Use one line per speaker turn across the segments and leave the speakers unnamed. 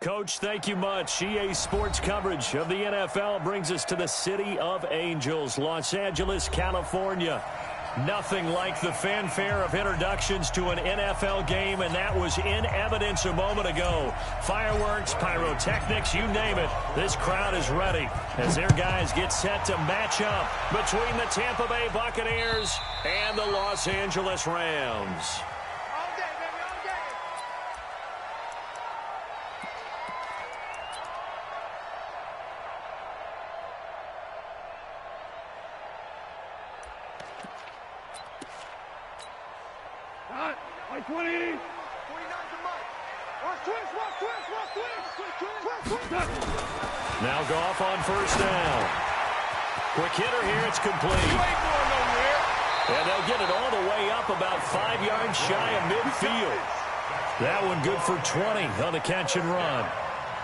Coach, thank you much. EA Sports coverage of the NFL brings us to the City of Angels, Los Angeles, California. Nothing like the fanfare of introductions to an NFL game, and that was in evidence a moment ago. Fireworks, pyrotechnics, you name it. This crowd is ready as their guys get set to match up between the Tampa Bay Buccaneers and the Los Angeles Rams.
Now Goff on first down.
Quick hitter here, it's complete. And they'll get it all the way up about 5 yards shy of midfield. That one good for 20 on the catch and run.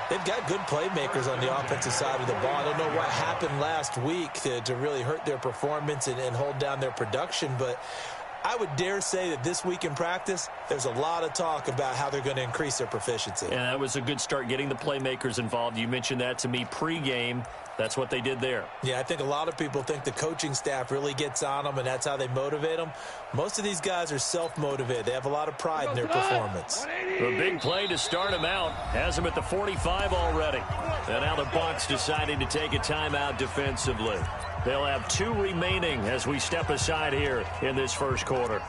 They've got good playmakers on the offensive side of the ball. I don't know what happened last week to really hurt their performance and hold down their production, but I would dare say that this week in practice, there's a lot of talk about how they're going to increase their proficiency.
And that was a good start getting the playmakers involved. You mentioned that to me pregame. That's what they did there.
Yeah, I think a lot of people think the coaching staff really gets on them, and that's how they motivate them. Most of these guys are self-motivated. They have a lot of pride in their performance.
The big play to start them out has them at the 45 already. And now the Bucs deciding to take a timeout defensively. They'll have 2 remaining as we step aside here in this first quarter.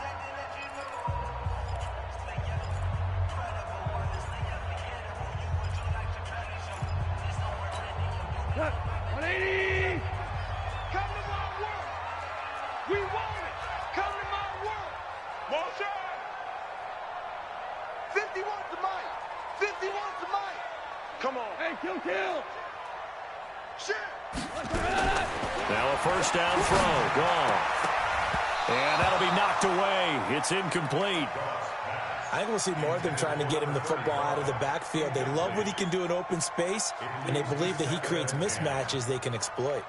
Now a first down throw, gone. And that'll be knocked away. It's incomplete.
I think we'll see more of them trying to get him the football out of the backfield. They love what he can do in open space, and they believe that he creates mismatches they can exploit.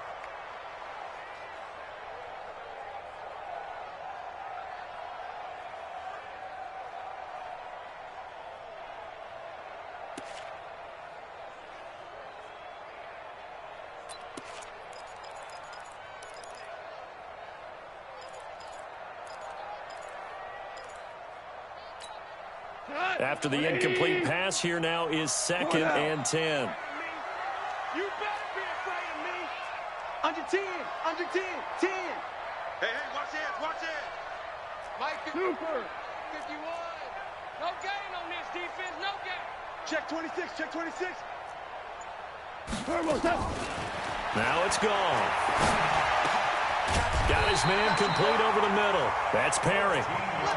After the incomplete pass, here now is 2nd and 10.
You better be afraid of me. Under 10, under 10, 10. Hey, watch it. Mike Super. 51. No gain on this defense, no gain. Check 26.
Now it's gone. Got his man complete over the middle. That's Perry.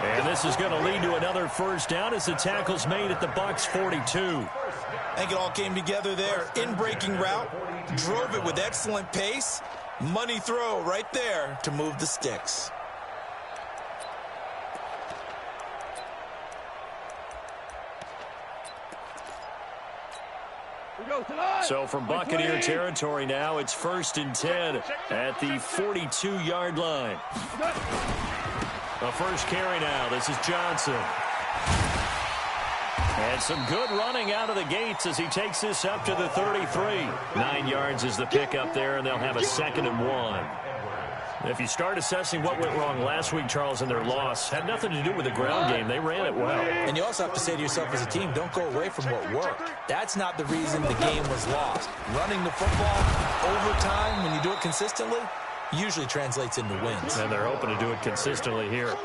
And this is going to lead to another first down as the tackle's made at the Bucs 42.
I think it all came together there. In-breaking route, drove it with excellent pace. Money throw right there to move the sticks.
So from Buccaneer territory now, it's 1st and 10 at the 42-yard line. The first carry now. This is Johnson. And some good running out of the gates as he takes this up to the 33. 9 yards is the pickup there, and they'll have a 2nd and 1. If you start assessing what went wrong last week, Charles, in their loss, had nothing to do with the ground game. They ran it well.
And you also have to say to yourself as a team, don't go away from what worked. That's not the reason the game was lost. Running the football over time, when you do it consistently, usually translates into wins.
And they're hoping to do it consistently here.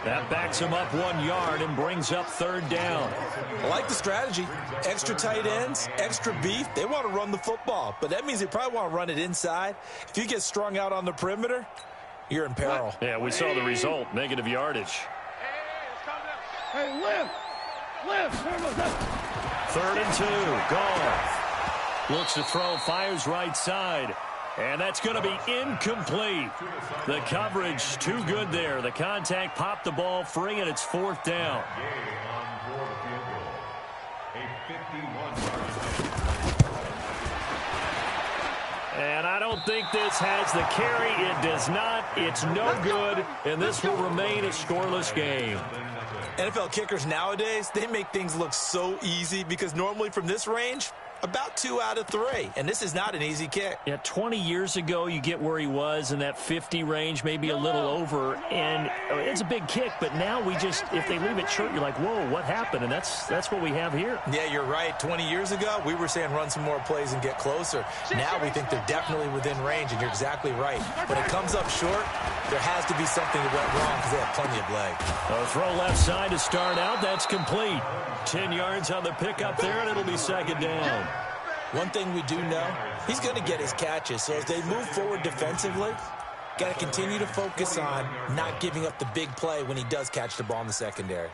That backs him up 1 yard and brings up 3rd down.
I like the strategy. Extra tight ends, extra beef. They want to run the football, but that means they probably want to run it inside. If you get strung out on the perimeter, you're in peril.
Yeah, we saw the result, negative yardage.
Hey, lift.
3rd and 2, Goff. Looks to throw, fires right side. And that's going to be incomplete. The coverage too good there. The contact popped the ball free, and it's 4th down. And I don't think this has the carry. It does not. It's no good, and this will remain a scoreless game.
NFL kickers nowadays, they make things look so easy because normally from this range, about 2 out of 3, and this is not an easy kick.
Yeah, 20 years ago, you get where he was in that 50 range, maybe a little over, and it's a big kick, but now we just, if they leave it short, you're like, whoa, what happened? And that's what we have here.
Yeah, you're right. 20 years ago, we were saying run some more plays and get closer. Now we think they're definitely within range, and you're exactly right. When it comes up short, there has to be something that went wrong because they have plenty of leg.
A throw left side to start out. That's complete. 10 yards on the pickup there, and it'll be second down.
One thing we do know, he's going to get his catches. So as they move forward defensively, got to continue to focus on not giving up the big play when he does catch the ball in the secondary.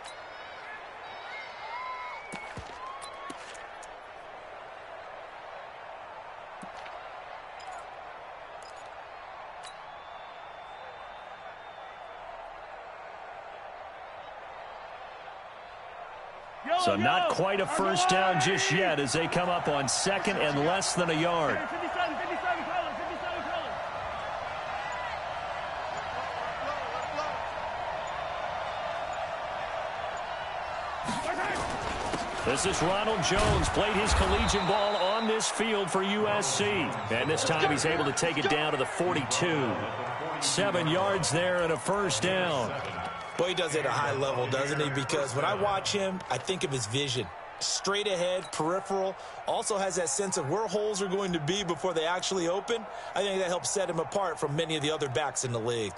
So not quite a first down just yet as they come up on second and less than a yard. This is Ronald Jones, played his collegiate ball on this field for USC. And this time he's able to take it down to the 42. 7 yards there and a first down.
Boy, he does it at a high level, doesn't he? Because when I watch him, I think of his vision. Straight ahead, peripheral, also has that sense of where holes are going to be before they actually open. I think that helps set him apart from many of the other backs in the league.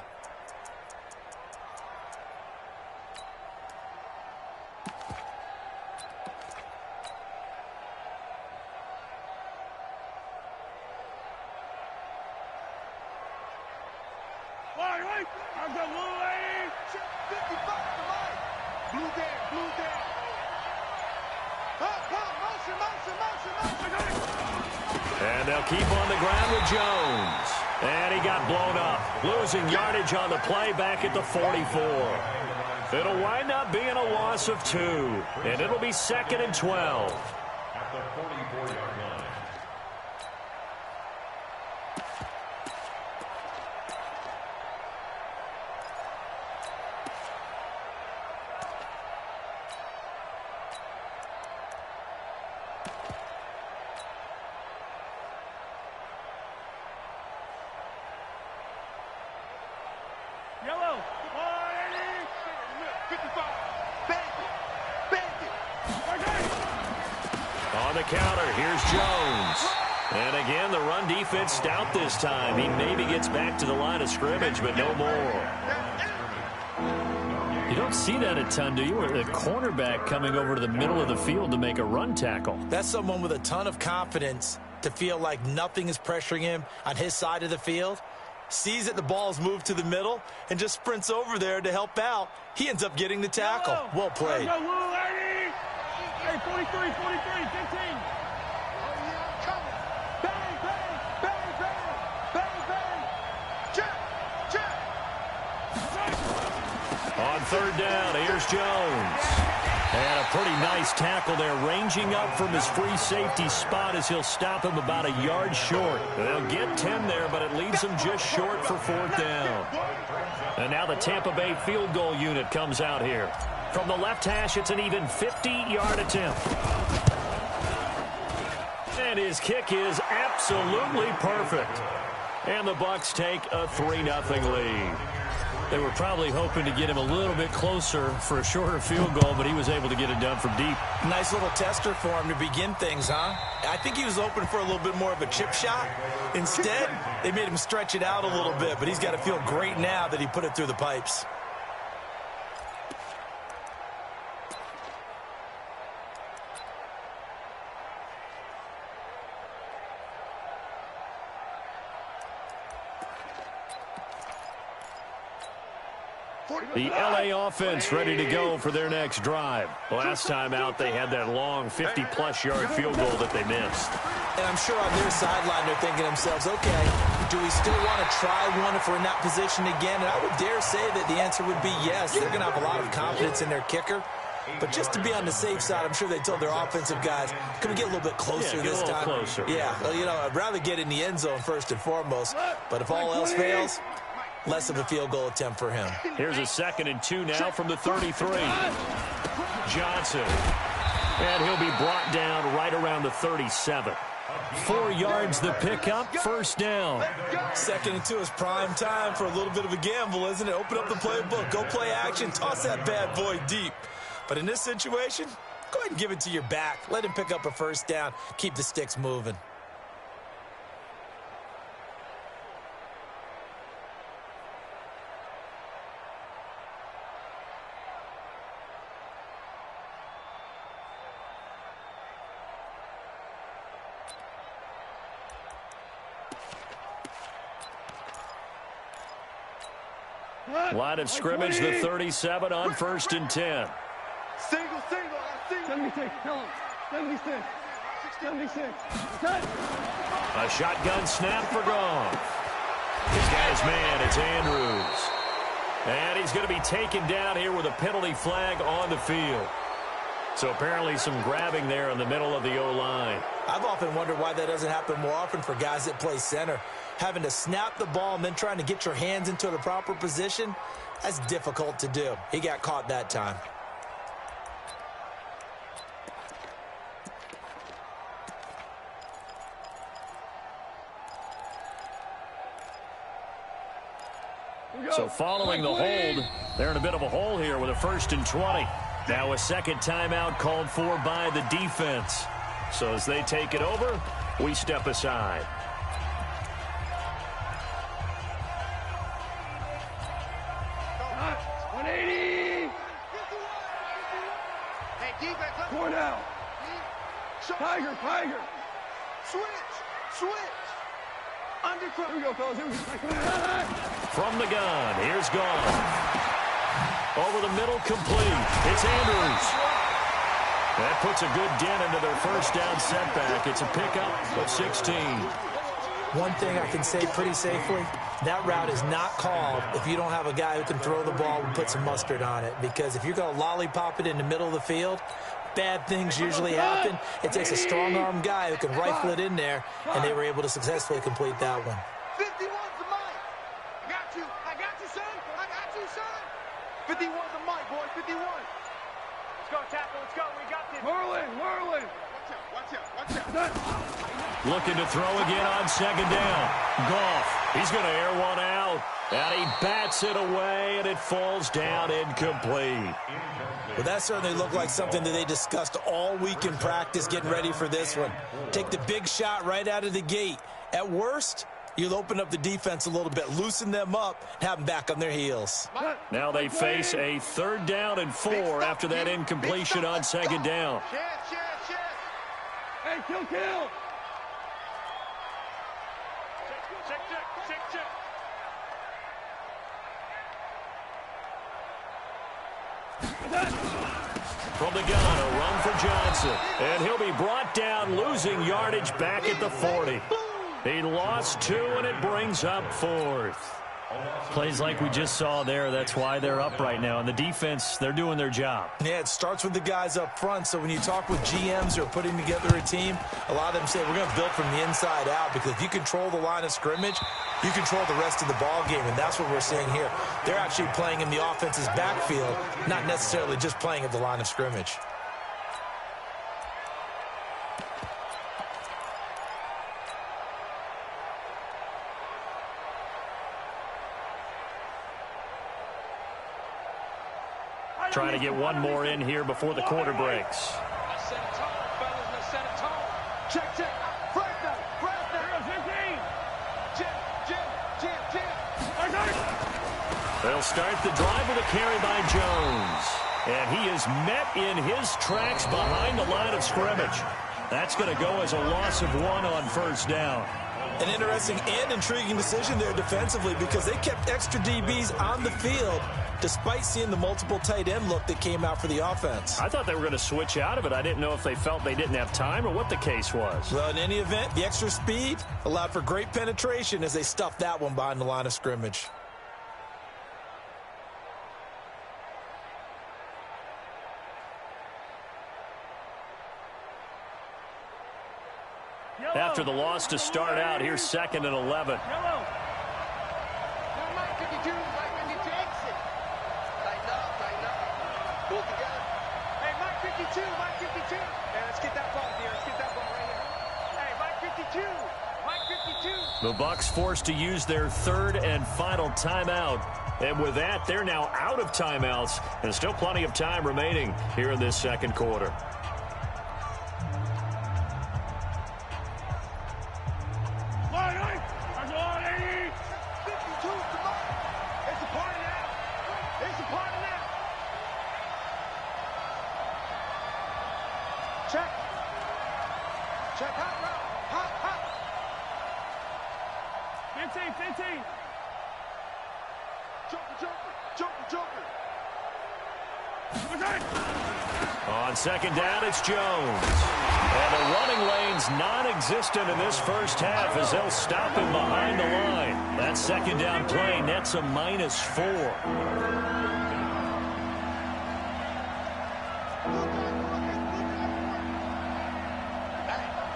And they'll keep on the ground with Jones. And he got blown up. Losing yardage on the play back at the 44. It'll wind up being a loss of 2. And it'll be second and 12.
At the 44-yard line.
Yellow. 55. Bang it.
On the counter, here's Jones. And again, the run defense stout this time. He maybe gets back to the line of scrimmage, but no more. You don't see that a ton, do you? Or the cornerback coming over to the middle of the field to make a run tackle.
That's someone with a ton of confidence to feel like nothing is pressuring him on his side of the field. Sees that the ball's moved to the middle and just sprints over there to help out. He ends up getting the tackle. Well played.
Hey, 43, 15.
On third down, here's Jones. And a pretty nice tackle there, ranging up from his free safety spot as he'll stop him about a yard short. They'll get 10 there, but it leaves him just short for fourth down. And now the Tampa Bay field goal unit comes out here. From the left hash, it's an even 50-yard attempt. And his kick is absolutely perfect. And the Bucs take a 3-0 lead. They were probably hoping to get him a little bit closer for a shorter field goal, but he was able to get it done from deep.
Nice little tester for him to begin things, huh? I think he was open for a little bit more of a chip shot. Instead, they made him stretch it out a little bit, but he's got to feel great now that he put it through the pipes.
The LA offense ready to go for their next drive. Last time out, they had that long 50-plus yard field goal that they missed.
And I'm sure on their sideline they're thinking to themselves, okay, do we still want to try one if we're in that position again? And I would dare say that the answer would be yes. They're going to have a lot of confidence in their kicker. But just to be on the safe side, I'm sure they told their offensive guys, can we get a little bit closer this time?
Closer.
Yeah, well, you know, I'd rather get in the end zone first and foremost. But if all else fails, less of a field goal attempt for him.
Here's a 2nd and 2 now from the 33. Johnson. And he'll be brought down right around the 37. 4 yards the pickup, first down.
2nd and 2 is prime time for a little bit of a gamble, isn't it? Open up the playbook, go play action, toss that bad boy deep. But in this situation, go ahead and give it to your back. Let him pick up a first down, keep the sticks moving.
Line of scrimmage, the 37 on 1st and 10.
Single. 76, tell him. 76. 76.
A shotgun snap for Goff. He's got his man, it's Andrews. And he's going to be taken down here with a penalty flag on the field. So apparently some grabbing there in the middle of the O-line.
I've often wondered why that doesn't happen more often for guys that play center. Having to snap the ball and then trying to get your hands into the proper position, that's difficult to do. He got caught that time.
So following the hold, they're in a bit of a hole here with a 1st and 20. Now a 2nd timeout called for by the defense. So as they take it over, we step aside.
Tiger. Switch. Undercut. Here we go, fellas.
From the gun, here's Goff. Over the middle, complete. It's Andrews. That puts a good dent into their first down setback. It's a pickup of 16.
One thing I can say pretty safely, that route is not called if you don't have a guy who can throw the ball and put some mustard on it. Because if you're going to lollipop it in the middle of the field, bad things usually happen. It takes a strong-arm guy who can rifle it in there, and they were able to successfully complete that one.
51's the mic. I got you, son. 51's the mic, boy. 51. Let's go, tackle. Let's go. We got this. Merlin. Watch out.
Looking to throw again on 2nd down. Goff, he's going to air one out. And he bats it away, and it falls down incomplete.
Well, that certainly looked like something that they discussed all week in practice getting ready for this one. Take the big shot right out of the gate. At worst, you'll open up the defense a little bit, loosen them up, and have them back on their heels.
Now they face a 3rd down and 4 after that incompletion on 2nd down.
Hey, kill. Check.
From the gun, a run for Johnson. And he'll be brought down, losing yardage back at the 40. He lost 2, and it brings up 4th. Plays like we just saw there. That's why they're up right now. And the defense, they're doing their job.
Yeah, it starts with the guys up front. So when you talk with GMs who are putting together a team, a lot of them say we're going to build from the inside out, because if you control the line of scrimmage, you control the rest of the ball game. And that's what we're seeing here. They're actually playing in the offense's backfield, not necessarily just playing at the line of scrimmage.
Trying to get one more in here before the quarter breaks.
Set a tone, fellas. Let's set a tone. Check. Fresno. Jim.
They'll start the drive with a carry by Jones. And he is met in his tracks behind the line of scrimmage. That's going to go as a loss of 1 on 1st down.
An interesting and intriguing decision there defensively, because they kept extra DBs on the field despite seeing the multiple tight end look that came out for the offense.
I thought they were going to switch out of it. I didn't know if they felt they didn't have time or what the case was.
Well, in any event, the extra speed allowed for great penetration as they stuffed that one behind the line of scrimmage.
after the loss to start out. Here's 2nd and 11.
Mike 52, Mike 52. Exit. Tighten up, tighten up. Pull it together. Hey, Mike 52, Mike 52. Hey, let's get that ball here. Let's get that ball right here. Hey, Mike 52, Mike 52.
The Bucs forced to use their 3rd and final timeout. And with that, they're now out of timeouts. And still plenty of time remaining here in this 2nd quarter.
Check. Check. Hot route. Hot, hot. 15, 15. Joker.
On 2nd down, it's Jones. And the running lane's non-existent in this first half as they'll stop him behind the line. That 2nd down play nets a -4.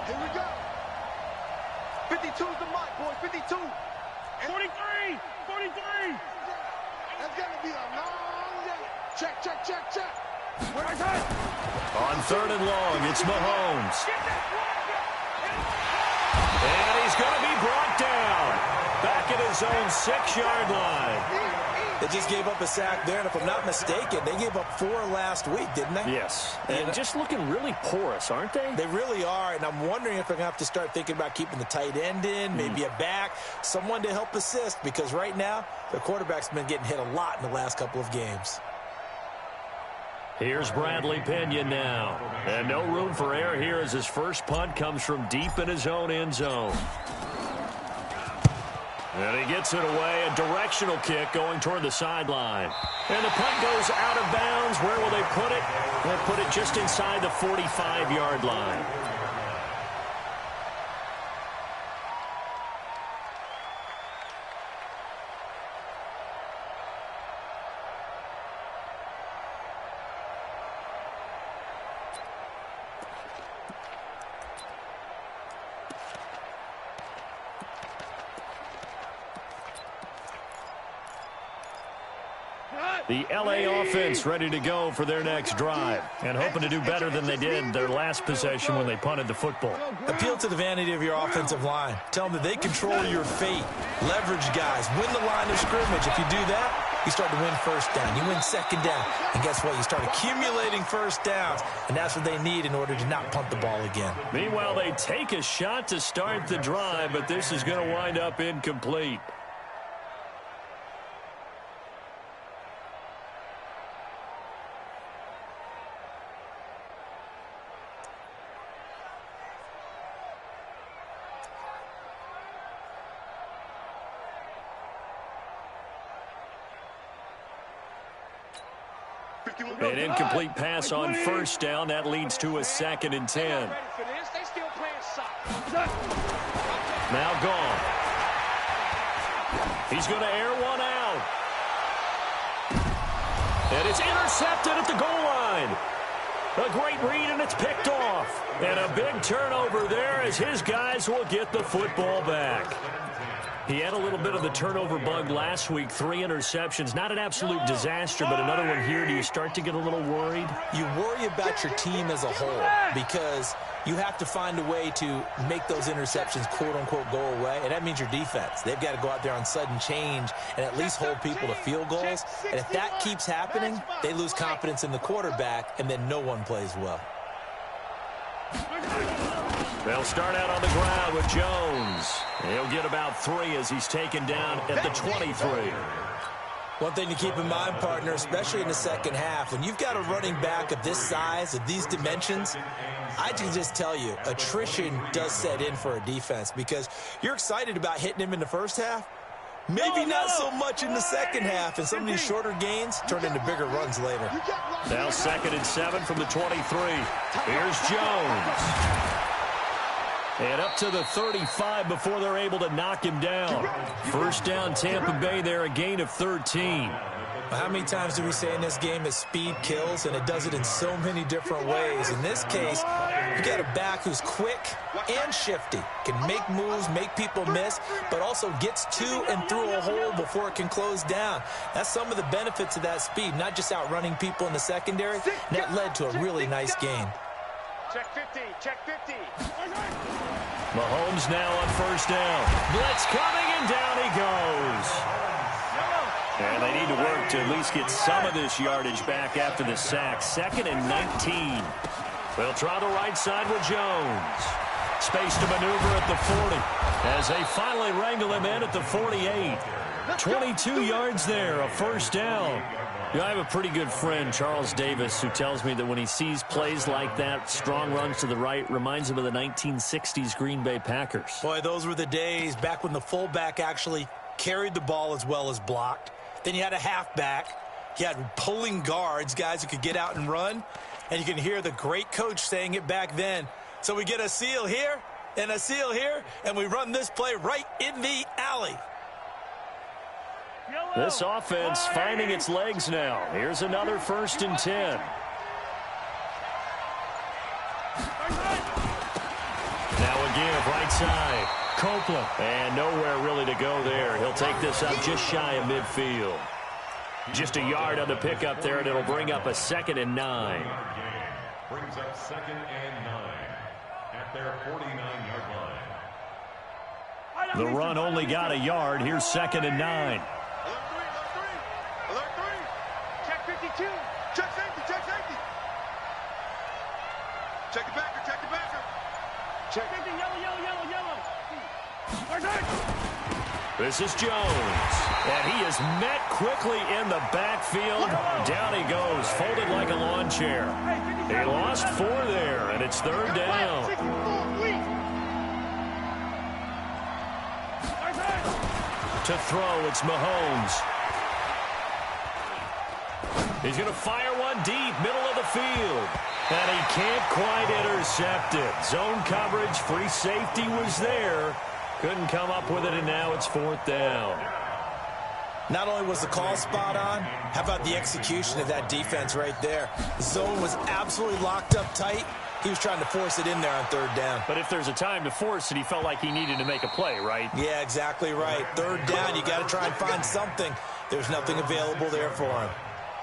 Here we go. 52's the mark, boys. 52. 43. 43. That's going to be a long day. Check. Where is it?
On 3rd and long, it's Mahomes. And he's going to be brought down. Back at his own 6-yard line.
They just gave up a sack there, and if I'm not mistaken, they gave up 4 last week, didn't they?
Yes. And just looking really porous, aren't they?
They really are, and I'm wondering if they're going to have to start thinking about keeping the tight end in, maybe a back, someone to help assist, because right now, the quarterback's been getting hit a lot in the last couple of games.
Here's Bradley Pinion now. And no room for error here as his first punt comes from deep in his own end zone. And he gets it away, a directional kick going toward the sideline. And the punt goes out of bounds. Where will they put it? They'll put it just inside the 45-yard line. The L.A. offense ready to go for their next drive and hoping to do better than they did their last possession when they punted the football.
Appeal to the vanity of your offensive line. Tell them that they control your fate. Leverage guys. Win the line of scrimmage. If you do that, you start to win 1st down. You win 2nd down. And guess what? You start accumulating 1st downs. And that's what they need in order to not punt the ball again.
Meanwhile, they take a shot to start the drive, but this is going to wind up incomplete. An incomplete pass on 1st down. That leads to a 2nd and 10. Now gone. He's going to air one out. And it's intercepted at the goal line. A great read, and it's picked off. And a big turnover there as his guys will get the football back. He had a little bit of the turnover bug last week, 3 interceptions. Not an absolute disaster, but another one here. Do you start to get a little worried?
You worry about your team as a whole because you have to find a way to make those interceptions, quote-unquote, go away, and that means your defense. They've got to go out there on sudden change and at least hold people to field goals. And if that keeps happening, they lose confidence in the quarterback, and then no one plays well.
They'll start out on the ground with Jones. He'll get about 3 as he's taken down at the 23.
One thing to keep in mind, partner, especially in the 2nd half, when you've got a running back of this size, of these dimensions, I can just tell you, attrition does set in for a defense because you're excited about hitting him in the 1st half. Maybe not so much in the 2nd half, and some of these shorter gains turn into bigger runs later.
Now 2nd and 7 from the 23. Here's Jones. And up to the 35 before they're able to knock him down. 1st down, Tampa Bay there, a gain of 13.
How many times do we say in this game that speed kills, and it does it in so many different ways? In this case, you got a back who's quick and shifty, can make moves, make people miss, but also gets to and through a hole before it can close down. That's some of the benefits of that speed, not just outrunning people in the secondary. And that led to a really nice gain.
Check 50, check 50.
Mahomes now on first down. Blitz coming, and down he goes. And they need to work to at least get some of this yardage back after the sack. 2nd and 19. They'll try the right side with Jones. Space to maneuver at the 40 as they finally wrangle him in at the 48. 22 yards there, a first down. You know, I have a pretty good friend, Charles Davis, who tells me that when he sees plays like that, strong runs to the right, reminds him of the 1960s Green Bay Packers.
Boy, those were the days back when the fullback actually carried the ball as well as blocked. Then you had a halfback. You had pulling guards, guys who could get out and run. And you can hear the great coach saying it back then. So we get a seal here and a seal here, and we run this play right in the alley.
This offense finding its legs now. Here's another 1st and 10. Now again, right side. Copeland. And nowhere really to go there. He'll take this up just shy of midfield. Just a yard on the pickup there, and it'll bring up a 2nd and 9.
Brings up 2nd and 9 at their 49-yard line.
The run only got a yard. Here's 2nd and 9.
Alert 3. Check 52. Check safety, check safety. Check the backer, check the backer. Check 50, yellow.
This is Jones, and he is met quickly in the backfield. Down he goes, folded like a lawn chair. He lost 4 there, and it's 3rd down. To throw, it's Mahomes. He's going to fire one deep, middle of the field. And he can't quite intercept it. Zone coverage, free safety was there. Couldn't come up with it, and now it's 4th down.
Not only was the call spot on, how about the execution of that defense right there? The zone was absolutely locked up tight. He was trying to force it in there on 3rd down.
But if there's a time to force it, he felt like he needed to make a play, right?
Yeah, exactly right. 3rd down, you got to try and find something. There's nothing available there for him.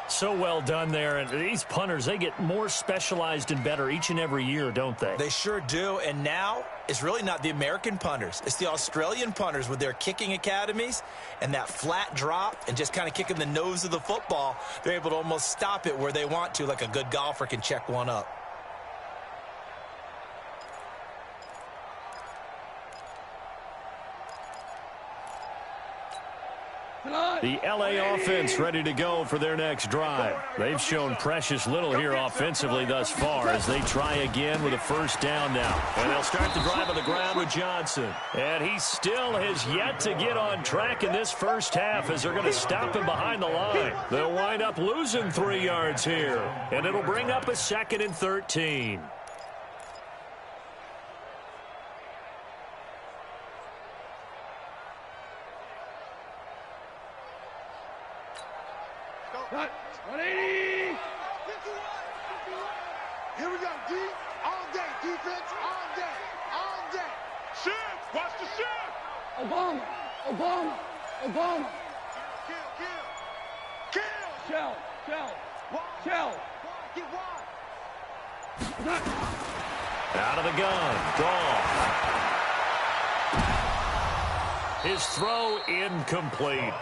So well done there. And these punters, they get more specialized and better each and every year, don't they?
They sure do. And now it's really not the American punters. It's the Australian punters with their kicking academies and that flat drop and just kind of kicking the nose of the football. They're able to almost stop it where they want to, like a good golfer can check one up.
The LA offense ready to go for their next drive. They've shown precious little here offensively thus far as they try again with a 1st down now. And they'll start the drive on the ground with Johnson. And he still has yet to get on track in this first half as they're going to stop him behind the line. They'll wind up losing 3 yards here. And it'll bring up a 2nd and 13.
Cut. 180. 51. Here we go. D. All day. Defense. All day. All day. Shift. Watch the shift. Obama. Kill. Shell. Shell. Get wide.
Out of the gun. Draw. His throw incomplete.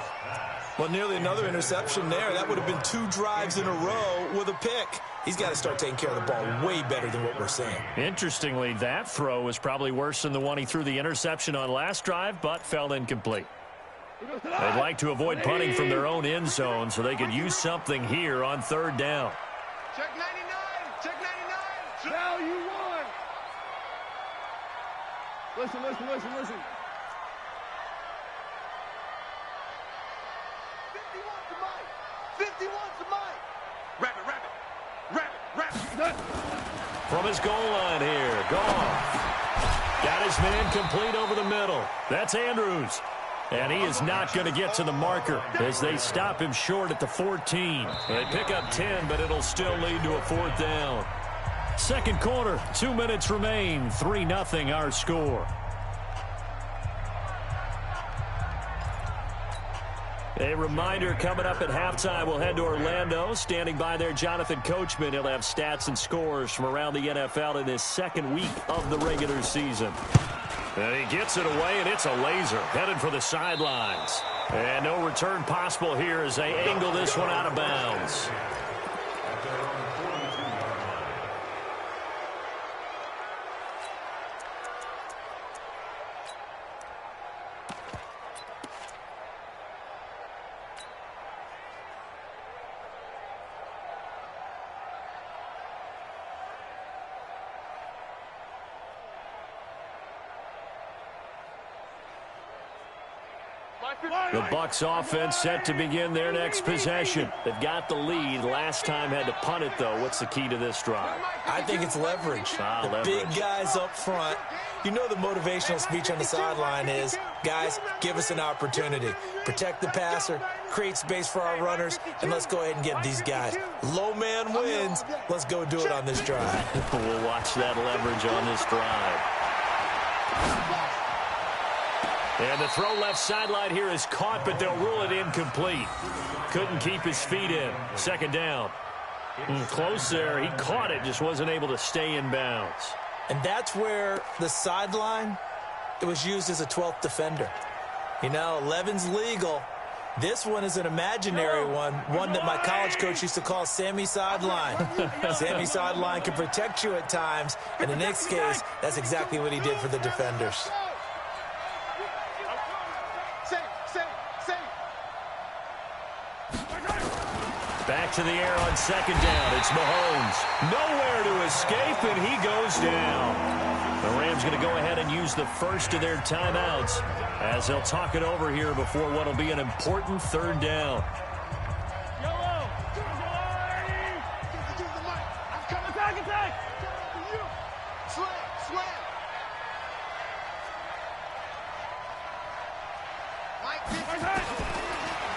Well, nearly another interception there. That would have been 2 drives in a row with a pick. He's got to start taking care of the ball way better than what we're seeing.
Interestingly, that throw was probably worse than the one he threw the interception on last drive, but fell incomplete. They'd like to avoid punting from their own end zone so they could use something here on 3rd down.
Check 99. Check 99. Now you won. Listen. 51's the mic. Rabbit.
From his goal line here, Goff. Got his man complete over the middle. That's Andrews. And he is not going to get to the marker as they stop him short at the 14. They pick up 10, but it'll still lead to a 4th down. Second quarter, 2 minutes remain. 3-0 our score. A reminder, coming up at halftime, we'll head to Orlando. Standing by there, Jonathan Coachman. He'll have stats and scores from around the NFL in this second week of the regular season. And he gets it away, and it's a laser. Headed for the sidelines. And no return possible here as they angle this one out of bounds. The Bucs offense set to begin their next possession. They've got the lead. Last time had to punt it, though. What's the key to this drive?
I think it's leverage. The big guys up front. You know the motivational speech on the sideline is, guys, give us an opportunity. Protect the passer, create space for our runners, and let's go ahead and get these guys. Low man wins. Let's go do it on this drive.
We'll watch that leverage on this drive. And the throw left sideline here is caught, but they'll rule it incomplete. Couldn't keep his feet in. Second down. Close there. He caught it, just wasn't able to stay in bounds.
And that's where the sideline, it was used as a 12th defender. You know, 11's legal. This one is an imaginary one that my college coach used to call Sammy Sideline. Sammy Sideline can protect you at times, and in this case, that's exactly what he did for the defenders.
Back to the air on second down. It's Mahomes. Nowhere to escape, and he goes down. The Rams going to go ahead and use the first of their timeouts as they'll talk it over here before what will be an important third down.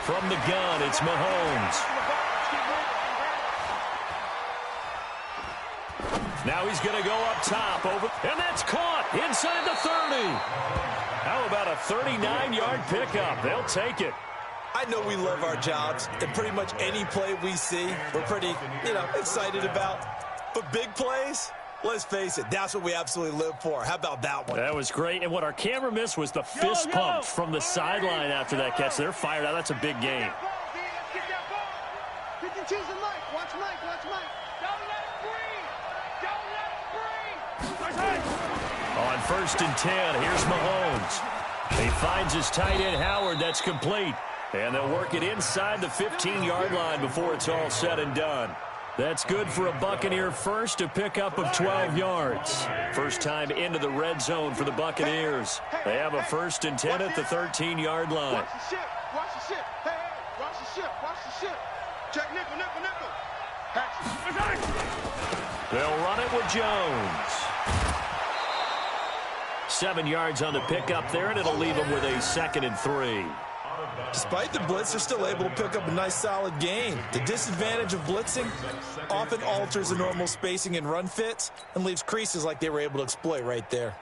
From the gun, it's Mahomes. Now he's going to go up top, and that's caught inside the 30. How about a 39-yard pickup? They'll take it.
I know we love our jobs, and pretty much any play we see, we're pretty, excited about. But big plays, let's face it, that's what we absolutely live for. How about that one?
That was great, and what our camera missed was the fist pump from the sideline after that catch. They're fired out. That's a big game.
Watch Mike.
On 1st and 10, here's Mahomes. He finds his tight end, Howard. That's complete. And they'll work it inside the 15-yard line before it's all said and done. That's good for a Buccaneer first, a pickup of 12 yards. First time into the red zone for the Buccaneers. They have a 1st and 10 at the 13-yard line.
Watch the ship. Hey, watch the ship. Check nickel.
They'll run it with Jones. 7 yards on the pickup there, and it'll leave them with a 2nd and 3.
Despite the blitz, they're still able to pick up a nice, solid gain. The disadvantage of blitzing often alters the normal spacing and run fits and leaves creases like they were able to exploit right there.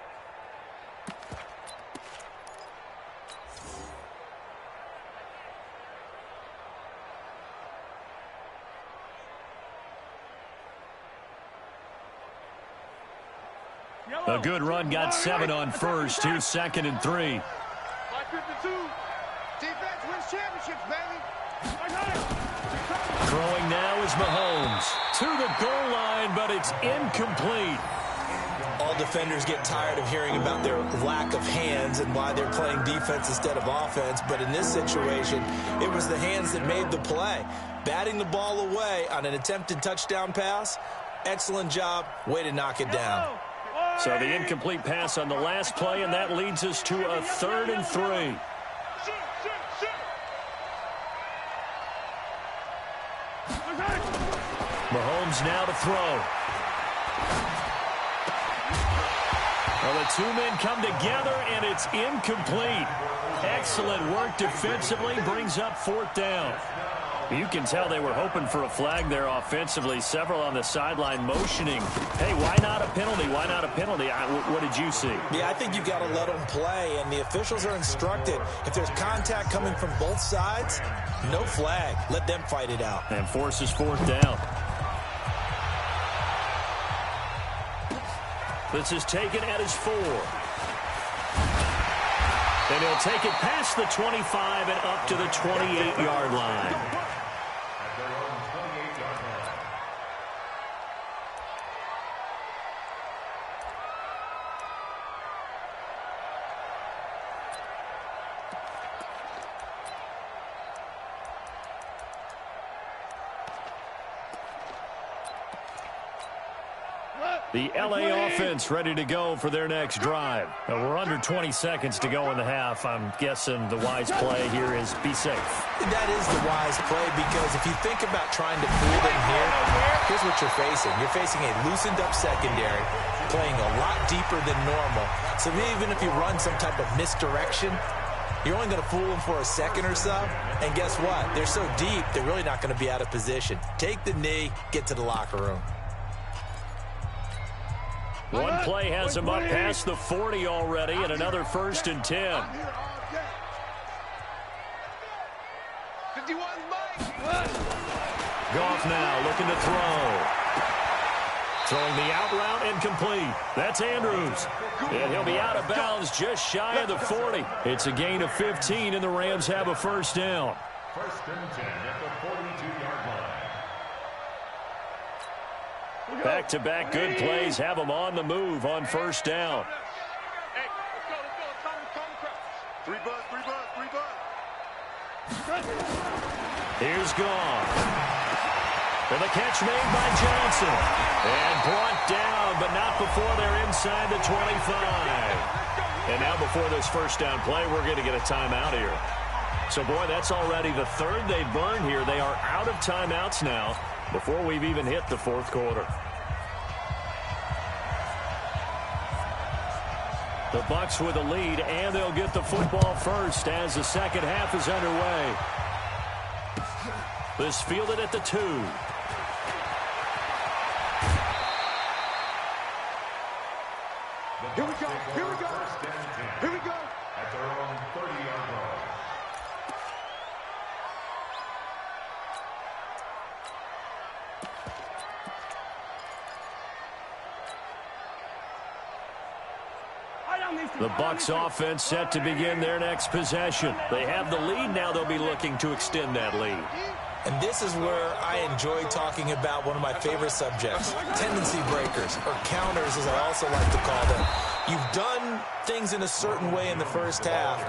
A good run got 7 on 1st. Here's 2nd and 3.
Defense wins championships, baby.
Throwing now is Mahomes to the goal line, but it's incomplete.
All defenders get tired of hearing about their lack of hands and why they're playing defense instead of offense. But in this situation, it was the hands that made the play. Batting the ball away on an attempted touchdown pass, excellent job. Way to knock it down.
So the incomplete pass on the last play, and that leads us to a 3rd and 3. Mahomes now to throw. Well, the two men come together, and it's incomplete. Excellent work defensively, brings up 4th down. You can tell they were hoping for a flag there offensively. Several on the sideline motioning. Hey, why not a penalty? Why not a penalty? What did you see?
Yeah, I think you've got to let them play, and the officials are instructed. If there's contact coming from both sides, no flag. Let them fight it out.
And forces 4th down. This is taken at his 4. And he'll take it past the 25 and up to the 28-yard line. The LA offense ready to go for their next drive. We're under 20 seconds to go in the half. I'm guessing the wise play here is be safe.
That is the wise play, because if you think about trying to fool them here, here's what you're facing. You're facing a loosened up secondary, playing a lot deeper than normal. So even if you run some type of misdirection, you're only going to fool them for a second or so. And guess what? They're so deep, they're really not going to be out of position. Take the knee, get to the locker room.
One play has him up past the 40 already, and another 1st and 10. Goff now looking to throw. Throwing the out route incomplete. That's Andrews. And he'll be out of bounds just shy of the 40. It's a gain of 15, and the Rams have a 1st down.
1st and 10 at the 42-yard line.
Back-to-back good plays have them on the move on 1st down.
Hey, let's go. Three buzz.
Here's Goff. And the catch made by Johnson. And brought down, but not before they're inside the 25. And now before this 1st down play, we're going to get a timeout here. So, boy, that's already the 3rd they burned here. They are out of timeouts now before we've even hit the 4th quarter. The Bucs with a lead, and they'll get the football first as the 2nd half is underway. This fielded at the 2.
Here we go.
At their own 30-yard line.
The Bucs offense set to begin their next possession. They have the lead. Now they'll be looking to extend that lead.
And this is where I enjoy talking about one of my favorite subjects, tendency breakers, or counters as I also like to call them. You've done things in a certain way in the 1st half,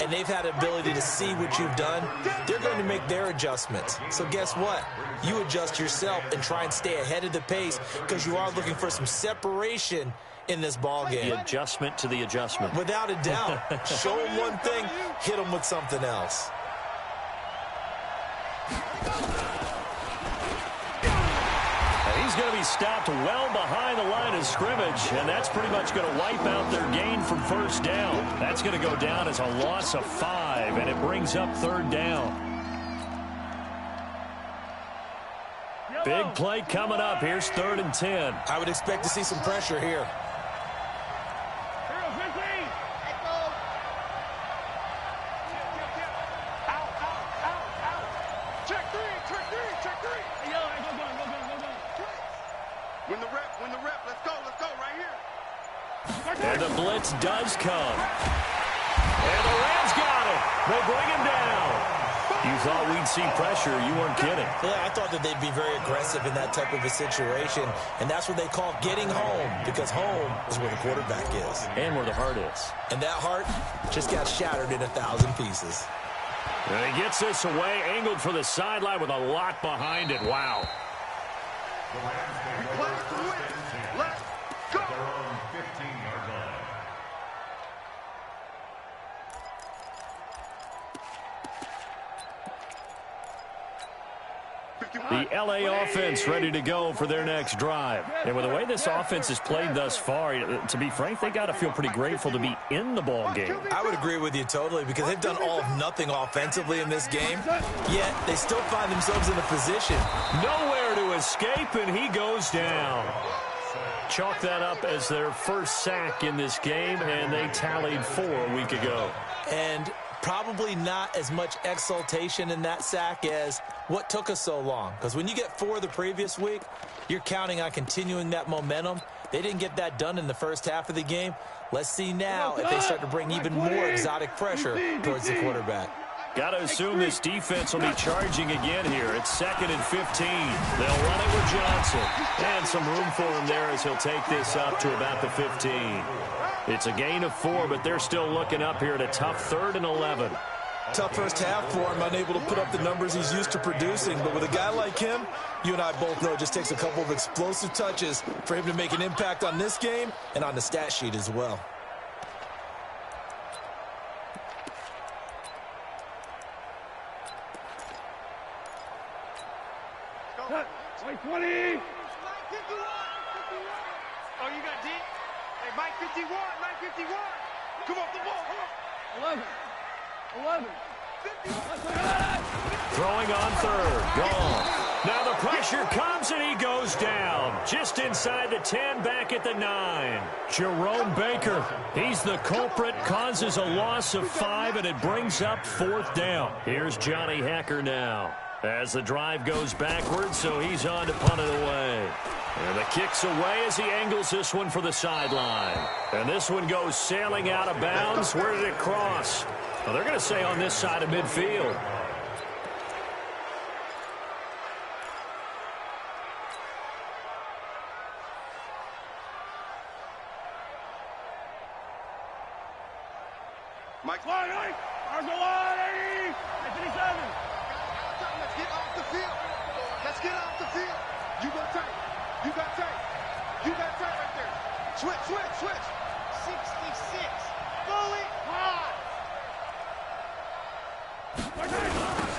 and they've had the ability to see what you've done. They're going to make their adjustments. So guess what? You adjust yourself and try and stay ahead of the pace, because you are looking for some separation in this ball game.
The adjustment to the adjustment.
Without a doubt. Show them one thing, hit them with something else.
He's going to be stopped well behind the line of scrimmage, and that's pretty much going to wipe out their gain from 1st down. That's going to go down as a loss of 5, and it brings up 3rd down. Big play coming up. Here's 3rd and 10.
I would expect to see some pressure here.
Win the rep. Let's go right here.
And the blitz does come. And the Rams got it. They bring him down. You thought we'd see pressure. You weren't kidding.
Yeah, I thought that they'd be very aggressive in that type of a situation, and that's what they call getting home, because home is where the quarterback is.
And where the heart is. And
that heart just got shattered in 1,000 pieces.
And he gets this away, angled for the sideline with a lot behind it. Wow.
Let's go.
Their own 15-yard line.
The LA offense ready to go for their next drive. And with the way this offense has played thus far, to be frank, they got to feel pretty grateful to be in the ball game.
I would agree with you totally because they've done all of nothing offensively in this game, yet they still find themselves in a position.
Nowhere to escape, and he goes down. Chalk that up as their first sack in this game, and they tallied 4 a week ago.
And probably not as much exultation in that sack as what took us so long. Because when you get 4 the previous week, you're counting on continuing that momentum. They didn't get that done in the first half of the game. Let's see now if they start to bring even more exotic pressure towards the quarterback.
Got to assume this defense will be charging again here. It's 2nd and 15. They'll run it with Johnson. And some room for him there as he'll take this up to about the 15. It's a gain of 4, but they're still looking up here at a tough 3rd and 11.
Tough first half for him, unable to put up the numbers he's used to producing. But with a guy like him, you and I both know it just takes a couple of explosive touches for him to make an impact on this game and on the stat sheet as well.
Mike 20. Mike 51. Oh, you got D? Hey, Mike 51. Mike 51. Come off the ball. Come on. 11. 51.
Throwing on 3rd. Gone. Now the pressure comes and he goes down. Just inside the 10, back at the 9. Jerome Baker. He's the culprit. Causes a loss of 5, and it brings up 4th down. Here's Johnny Hacker now. As the drive goes backwards, so he's on to punt it away. And the kick's away as he angles this one for the sideline. And this one goes sailing out of bounds. Where did it cross? Well, they're going to say on this side of midfield.
Mike, line, Argolani! 57. Let's get off the field. Let's get off the field. You got tight. You got tight. You got tight right there. Switch, switch, switch. 66. Fully high.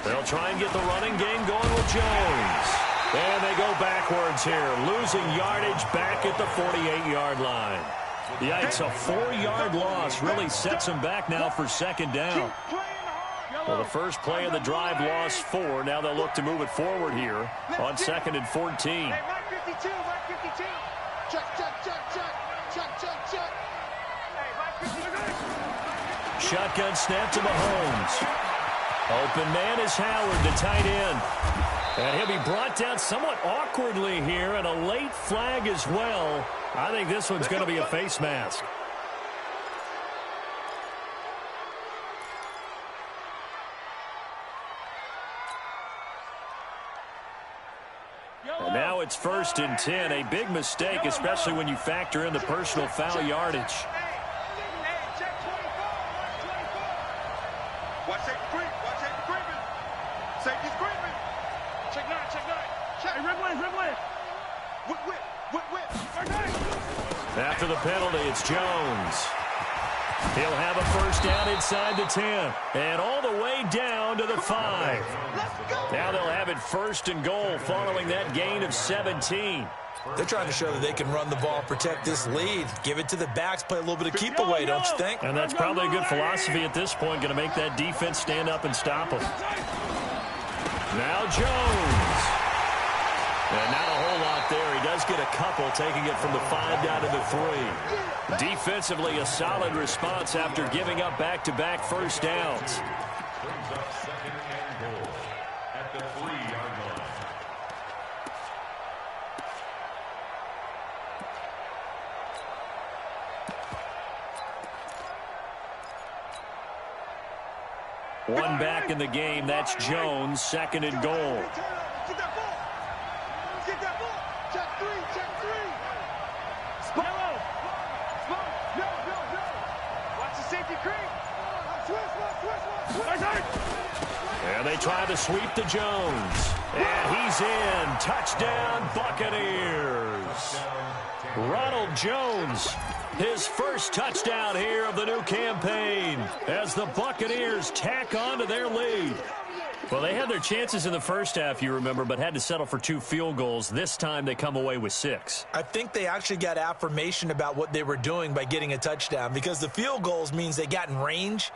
They'll try and get the running game going with Jones. And they go backwards here, losing yardage back at the 48-yard line. Yikes, a 4-yard loss really sets them back now for 2nd down. Well, the first play of the drive lost 4. Now they'll look to move it forward here on 2nd and 14.
Hey, Mike 52, Mike 52. Check, check, check, check. Check, check, check. Hey, Mike 52.
Shotgun snap to Mahomes. Open man is Howard, the tight end. And he'll be brought down somewhat awkwardly here, and a late flag as well. I think this one's going to be a face mask. And now it's 1st and 10. A big mistake, especially when you factor in the personal foul yardage.
Hey, check 24. Watch safety creep. Watch safety creeping. Safety's creeping. Check 9, check 9. Check. Hey, rip win. Whip.
After the penalty, it's Jones. He'll have a first down inside the 10. And all the way down to the 5. Now they'll have it 1st and goal following that gain of 17.
They're trying to show that they can run the ball, protect this lead, give it to the backs, play a little bit of keep away, don't you think?
And that's probably a good philosophy at this point, going to make that defense stand up and stop them. Now Jones. And not a whole lot there. He does get a couple, taking it from the 5 down to the 3. Defensively, a solid response after giving up back-to-back first downs.
Brings up 2nd and goal at the 3-yard line.
One back in the game. That's Jones, 2nd and goal.
Get that ball. Get that ball. Check 3, check 3. Spot. No. Watch the safety creep. Switch.
And they try to sweep to Jones. And he's in. Touchdown, Buccaneers. Ronald Jones, his first touchdown here of the new campaign as the Buccaneers tack on to their lead. Well, they had their chances in the first half, you remember, but had to settle for 2 field goals. This time they come away with 6.
I think they actually got affirmation about what they were doing by getting a touchdown, because the field goals means they got in range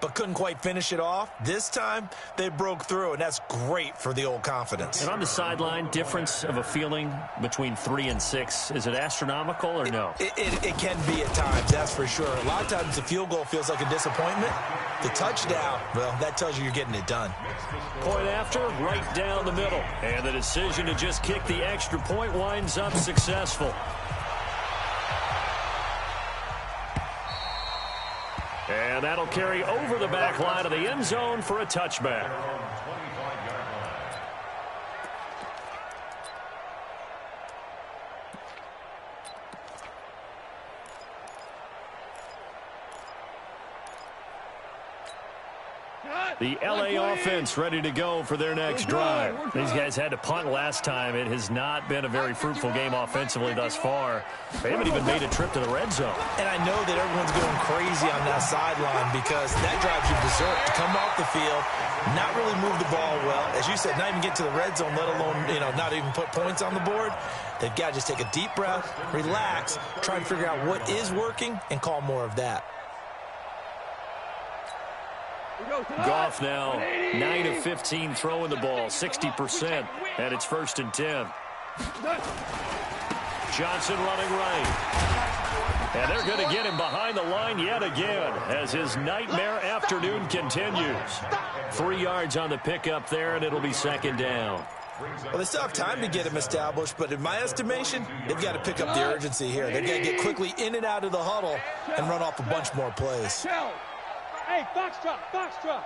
but couldn't quite finish it off. This time, they broke through, and that's great for the old confidence.
And on the sideline, difference of a feeling between 3 and 6, is it astronomical or no?
It can be at times, that's for sure. A lot of times the field goal feels like a disappointment. The touchdown, well, that tells you you're getting it done.
Point after, right down the middle. And the decision to just kick the extra point winds up successful. And that'll carry over the back line of the end zone for a touchback. The LA offense ready to go for their next drive. These guys had to punt last time. It has not been a very fruitful game offensively thus far. They haven't even made a trip to the red zone.
And I know that everyone's going crazy on that sideline because that drives you berserk to come off the field, not really move the ball well. As you said, not even get to the red zone, let alone, not even put points on the board. They've got to just take a deep breath, relax, try and figure out what is working, and call more of that.
Goff now 9 of 15 throwing the ball, 60%, and it's 1st and 10. Johnson running right. And they're going to get him behind the line yet again as his nightmare afternoon continues. 3 yards on the pickup there, and it'll be 2nd down.
Well, they still have time to get him established, but in my estimation, they've got to pick up the urgency here. They've got to get quickly in and out of the huddle and run off a bunch more plays.
Hey, box drop, box drop.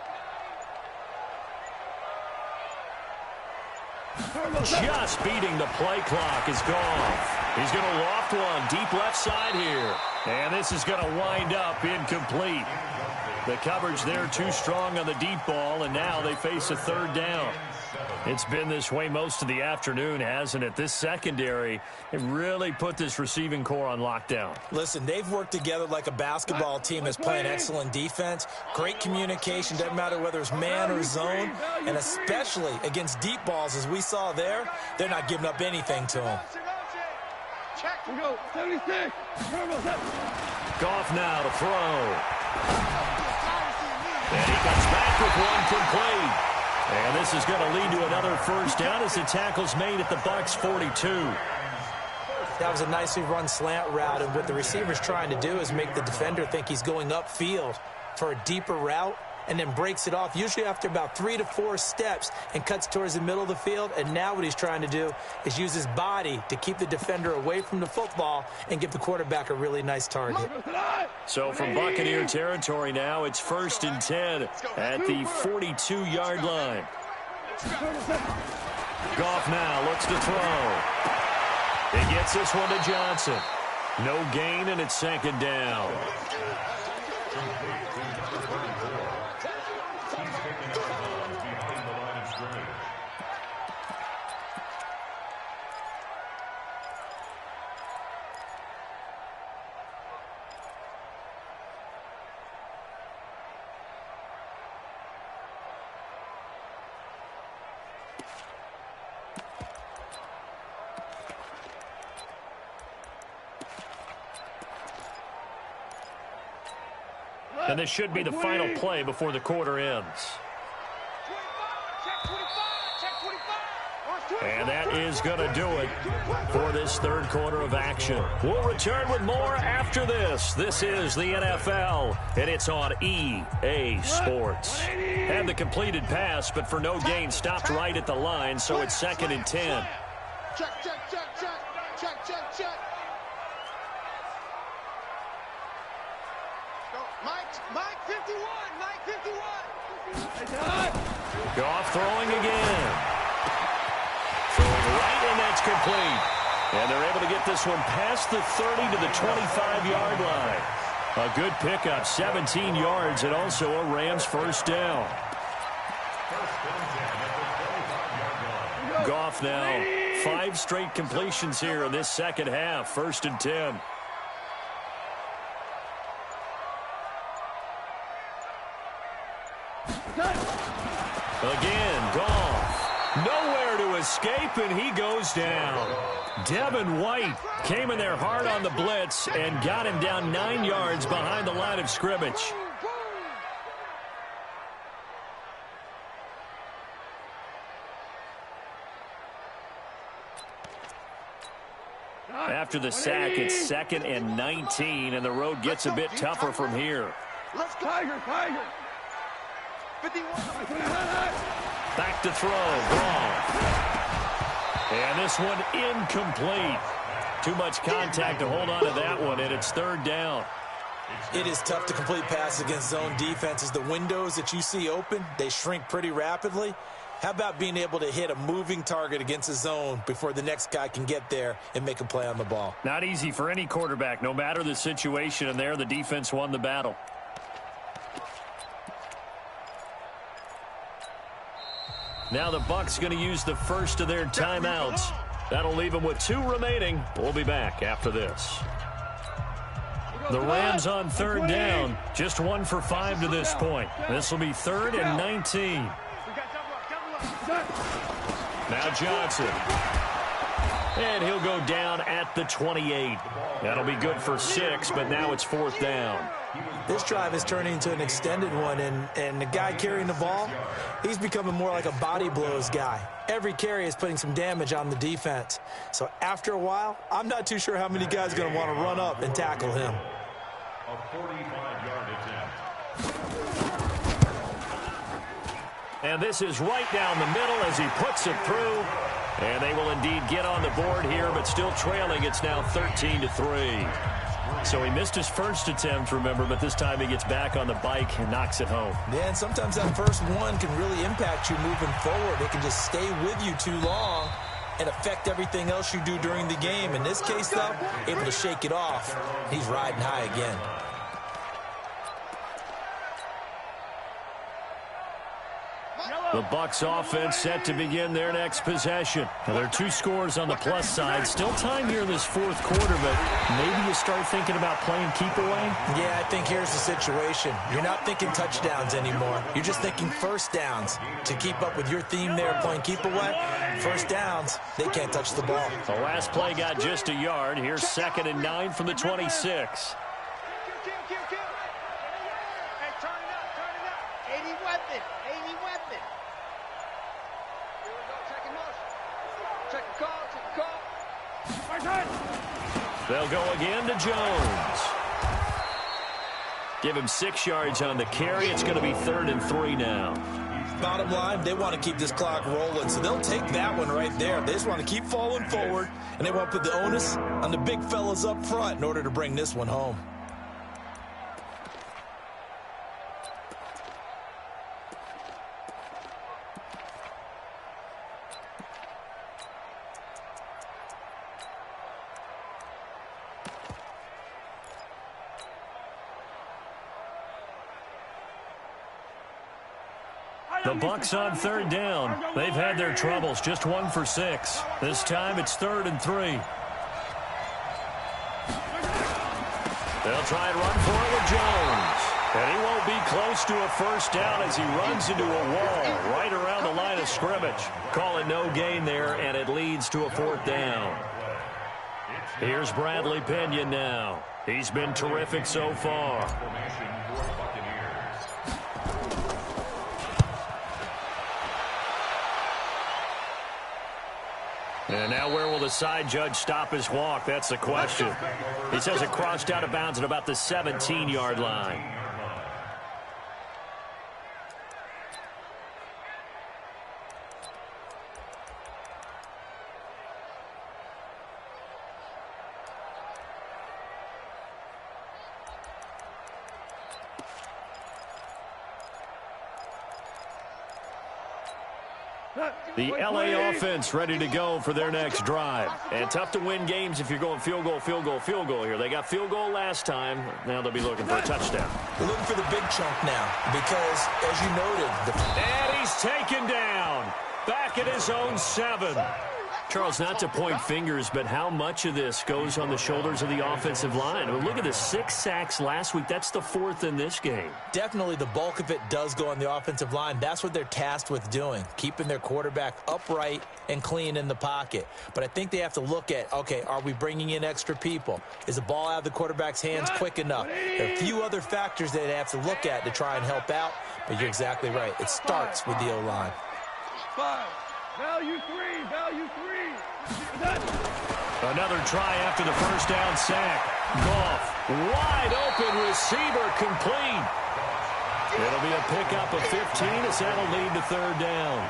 Just beating the play clock is Goff. He's going to loft one deep left side here. And this is going to wind up incomplete. The coverage there too strong on the deep ball, and now they face a 3rd down. It's been this way most of the afternoon, hasn't it? This secondary, it really put this receiving core on lockdown.
Listen, they've worked together like a basketball team that's playing excellent defense. Great communication, doesn't matter whether it's man or zone. And especially against deep balls, as we saw there, they're not giving up anything to them.
Check. We go. 76.
Goff now to throw. And he comes back with one complete. And this is going to lead to another 1st down as the tackle's made at the Bucs 42.
That was a nicely run slant route, and what the receiver's trying to do is make the defender think he's going upfield for a deeper route, and then breaks it off, usually after about 3 to 4 steps, and cuts towards the middle of the field. And now what he's trying to do is use his body to keep the defender away from the football and give the quarterback a really nice target.
So from Buccaneer territory now, it's 1st and 10 at the 42-yard line. Goff now looks to throw. He gets this one to Johnson. No gain, and it's 2nd down. And this should be the final play before the quarter ends. And that is going to do it for this 3rd quarter of action. We'll return with more after this. This is the NFL, and it's on EA Sports. Had the completed pass, but for no gain, stopped right at the line, so it's 2nd and 10.
Check, check, check, check. Check, check, check. Mike 51, Mike 51.
Goff throwing again. Throwing right, and that's complete. And they're able to get this one past the 30 to the 25-yard line. A good pickup, 17 yards, and also a Rams 1st down. Goff now 5 straight completions here in this 2nd half, 1st and 10. Again, escape, and he goes down. Devin White came in there hard on the blitz and got him down 9 yards behind the line of scrimmage. After the sack, it's 2nd and 19, and the road gets a bit tougher from here.
Let's go. Tiger. 51.
Back to throw. Wrong. And this one incomplete. Too much contact to hold on to that one, and it's 3rd down.
It is tough to complete passes against zone defenses. The windows that you see open, they shrink pretty rapidly. How about being able to hit a moving target against a zone before the next guy can get there and make a play on the ball?
Not easy for any quarterback, no matter the situation, and there the defense won the battle. Now the Bucs going to use the first of their timeouts. That'll leave them with 2 remaining. We'll be back after this. The Rams on 3rd down, just 1 for 5 to this point. This will be 3rd and 19. Now Johnson. And he'll go down at the 28. That'll be good for 6, but now it's 4th down.
This drive is turning into an extended one, and the guy carrying the ball, he's becoming more like a body blows guy. Every carry is putting some damage on the defense. So after a while, I'm not too sure how many guys are going to want to run up and tackle him.
A 45-yard attempt.
And this is right down the middle as he puts it through. And they will indeed get on the board here, but still trailing. It's now 13-3. So he missed his first attempt, remember, but this time he gets back on the bike and knocks it home.
Yeah, and sometimes that first one can really impact you moving forward. It can just stay with you too long and affect everything else you do during the game. In this case, though, able to shake it off. He's riding high again.
The Bucs offense set to begin their next possession. Now, there are 2 scores on the plus side. Still time here in this 4th quarter, but maybe you start thinking about playing keep away?
Yeah, I think here's the situation. You're not thinking touchdowns anymore. You're just thinking first downs. To keep up with your theme there, playing keep away, first downs, they can't touch the ball.
The last play got just a yard. Here's 2nd and 9 from the 26. They'll go again to Jones. Give him 6 yards on the carry. It's going to be 3rd and 3 now.
Bottom line, they want to keep this clock rolling, so they'll take that one right there. They just want to keep falling forward, and they want to put the onus on the big fellas up front in order to bring this one home.
The Bucs on 3rd down. They've had their troubles, just 1 for 6. This time it's 3rd and 3. They'll try and run for it with Jones. And he won't be close to a first down as he runs into a wall right around the line of scrimmage. Call it no gain there, and it leads to a 4th down. Here's Bradley Pinion now. He's been terrific so far. And now where will the side judge stop his walk? That's the question. He says it crossed out of bounds at about the 17-yard line. The LA offense ready to go for their next drive. And tough to win games if you're going field goal here. They got field goal last time. Now they'll be looking for a touchdown.
They're looking for the big chunk now because, as you noted,
and he's taken down. Back at his own 7. Charles, not to point fingers, but how much of this goes on the shoulders of the offensive line? I mean, look at the 6 sacks last week. That's the 4th in this game.
Definitely the bulk of it does go on the offensive line. That's what they're tasked with doing, keeping their quarterback upright and clean in the pocket. But I think they have to look at, okay, are we bringing in extra people? Is the ball out of the quarterback's hands quick enough? There are a few other factors that they have to look at to try and help out, but you're exactly right. It starts with the O-line.
5. Value 3. Value 3.
Another try after the first down sack. Goff, wide open receiver, complete. It'll be a pickup of 15 as that'll lead to 3rd down.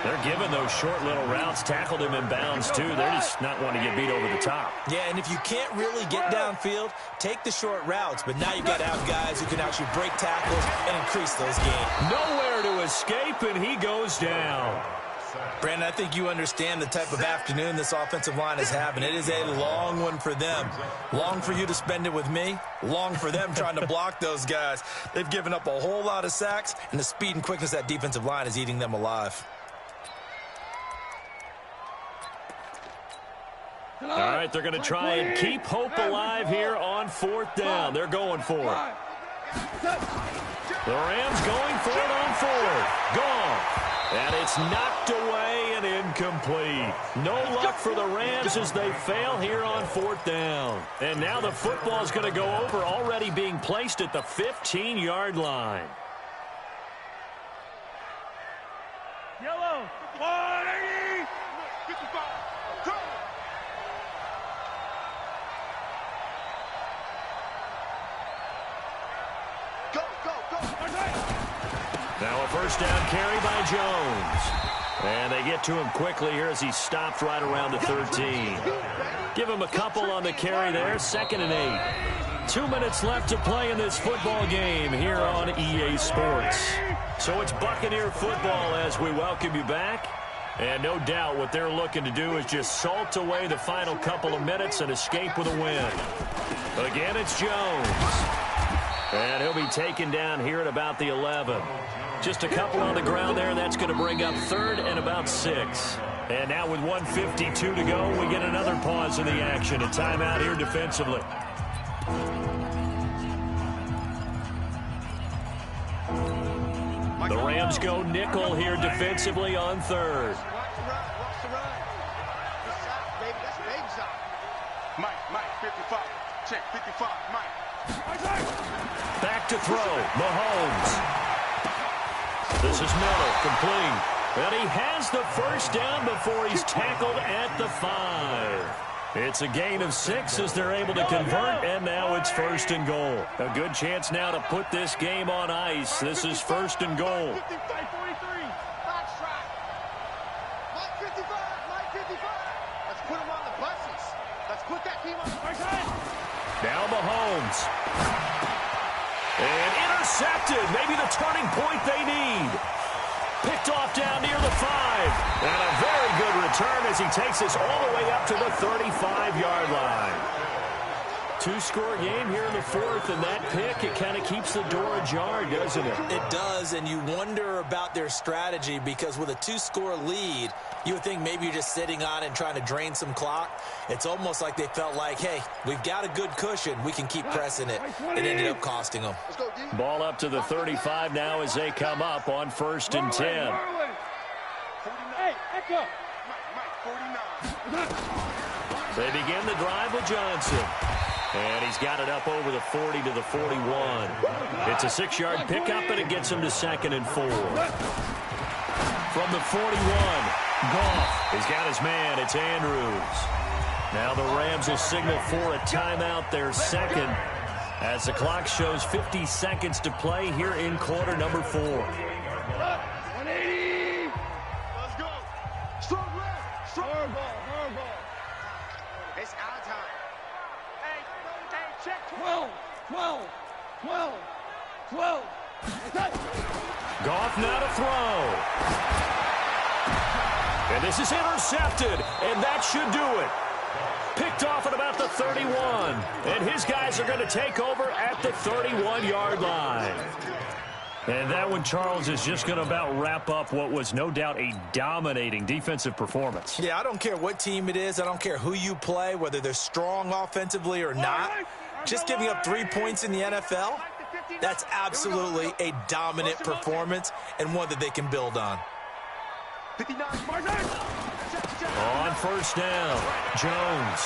They're giving those short little routes, tackled him in bounds too. They're just not wanting to get beat over the top.
Yeah, and if you can't really get downfield, take the short routes. But now you've got to have guys who can actually break tackles and increase those gains.
Nowhere to escape, and he goes down.
Brandon, I think you understand the type of afternoon this offensive line is having. It is a long one for them. Long for you to spend it with me. Long for them trying to block those guys. They've given up a whole lot of sacks, and the speed and quickness of that defensive line is eating them alive.
All right, they're going to try and keep hope alive here on 4th down. They're going for it. The Rams going for it on 4th. Gone. And it's knocked away and incomplete. No luck for the Rams as they fail here on 4th down. And now the football's going to go over, already being placed at the 15-yard line.
Yellow. 180. 55. Go.
Now a first down carry by Jones. And they get to him quickly here as he stopped right around the 13. Give him a couple on the carry there. 2nd and 8. 2 minutes left to play in this football game here on EA Sports. So it's Buccaneer football as we welcome you back. And no doubt what they're looking to do is just salt away the final couple of minutes and escape with a win. Again, it's Jones. And he'll be taken down here at about the 11. Just a couple on the ground there, and that's going to bring up 3rd and about 6. And now with 1:52 to go, we get another pause in the action. A timeout here defensively. The Rams go nickel here defensively on 3rd.
Mike, 55. Check, 55, Mike.
Back to throw, Mahomes. This is Miller, complete. And he has the first down before he's tackled at the 5. It's a gain of 6 as they're able to convert, and now it's 1st and goal. A good chance now to put this game on ice. This is 1st and goal.
55, 43. Box track. Mike 55, Mike 55. Let's put him on the buses. Let's put that team on the buses.
Now Mahomes. And intercepted. Maybe the turning point they need. Picked off down near the 5. And a very good return as he takes this all the way up to the 35-yard line. 2-score game here in the 4th, and that pick, it kind of keeps the door ajar, doesn't it?
It does, and you wonder about their strategy because with a 2-score lead, you would think maybe you're just sitting on it and trying to drain some clock. It's almost like they felt like, hey, we've got a good cushion. We can keep pressing it. It ended up costing them.
Ball up to the 35 now as they come up on 1st and 10.
Hey, Echo. Mike, 49.
They begin the drive with Johnson. And he's got it up over the 40 to the 41. It's a 6-yard pickup, and it gets him to 2nd and 4. From the 41, Goff has got his man. It's Andrews. Now the Rams will signal for a timeout, their 2nd, as the clock shows 50 seconds to play here in quarter number 4.
180. Let's go. Strong left. Strong ball. It's our time. Hey, check 12.
Goff now to throw. And this is intercepted, and that should do it. Picked off at about the 31, and his guys are going to take over at the 31-yard line. And that one, Charles, is just going to about wrap up what was no doubt a dominating defensive performance.
Yeah, I don't care what team it is. I don't care who you play, whether they're strong offensively or not. Just giving up 3 points in the NFL, that's absolutely a dominant performance and one that they can build on.
On first down, Jones.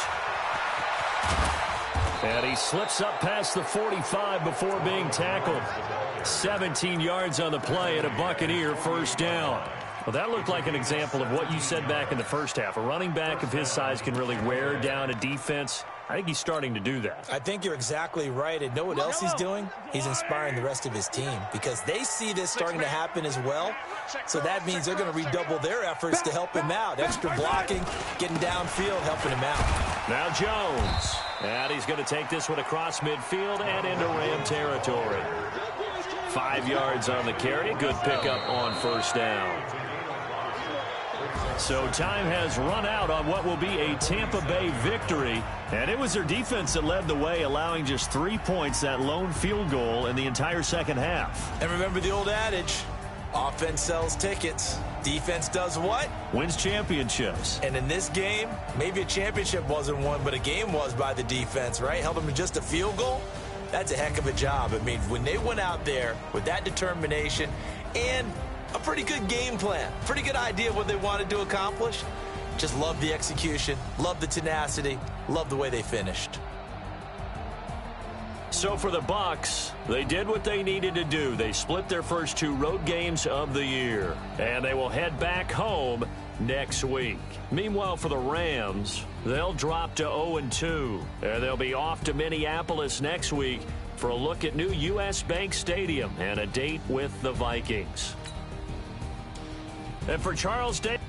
And he slips up past the 45 before being tackled. 17 yards on the play and a Buccaneer first down. Well, that looked like an example of what you said back in the first half. A running back of his size can really wear down a defense. I think he's starting to do that.
I think you're exactly right. And know what else he's doing? He's inspiring the rest of his team because they see this starting to happen as well. So that means they're going to redouble their efforts to help him out. Extra blocking, getting downfield, helping him out.
Now Jones. And he's going to take this one across midfield and into Ram territory. 5 yards on the carry. Good pickup on first down. So time has run out on what will be a Tampa Bay victory. And it was their defense that led the way, allowing just 3 points, that lone field goal in the entire second half.
And remember the old adage, offense sells tickets. Defense does what?
Wins championships.
And in this game, maybe a championship wasn't won, but a game was by the defense, right? Held them to just a field goal. That's a heck of a job. I mean, when they went out there with that determination and a pretty good game plan, pretty good idea of what they wanted to accomplish, just love the execution, love the tenacity, love the way they finished.
So for the Bucs, they did what they needed to do. They split their first 2 road games of the year, and they will head back home next week. Meanwhile, for the Rams, they'll drop to 0-2, and they'll be off to Minneapolis next week for a look at new U.S. Bank Stadium and a date with the Vikings. And for Charles Day.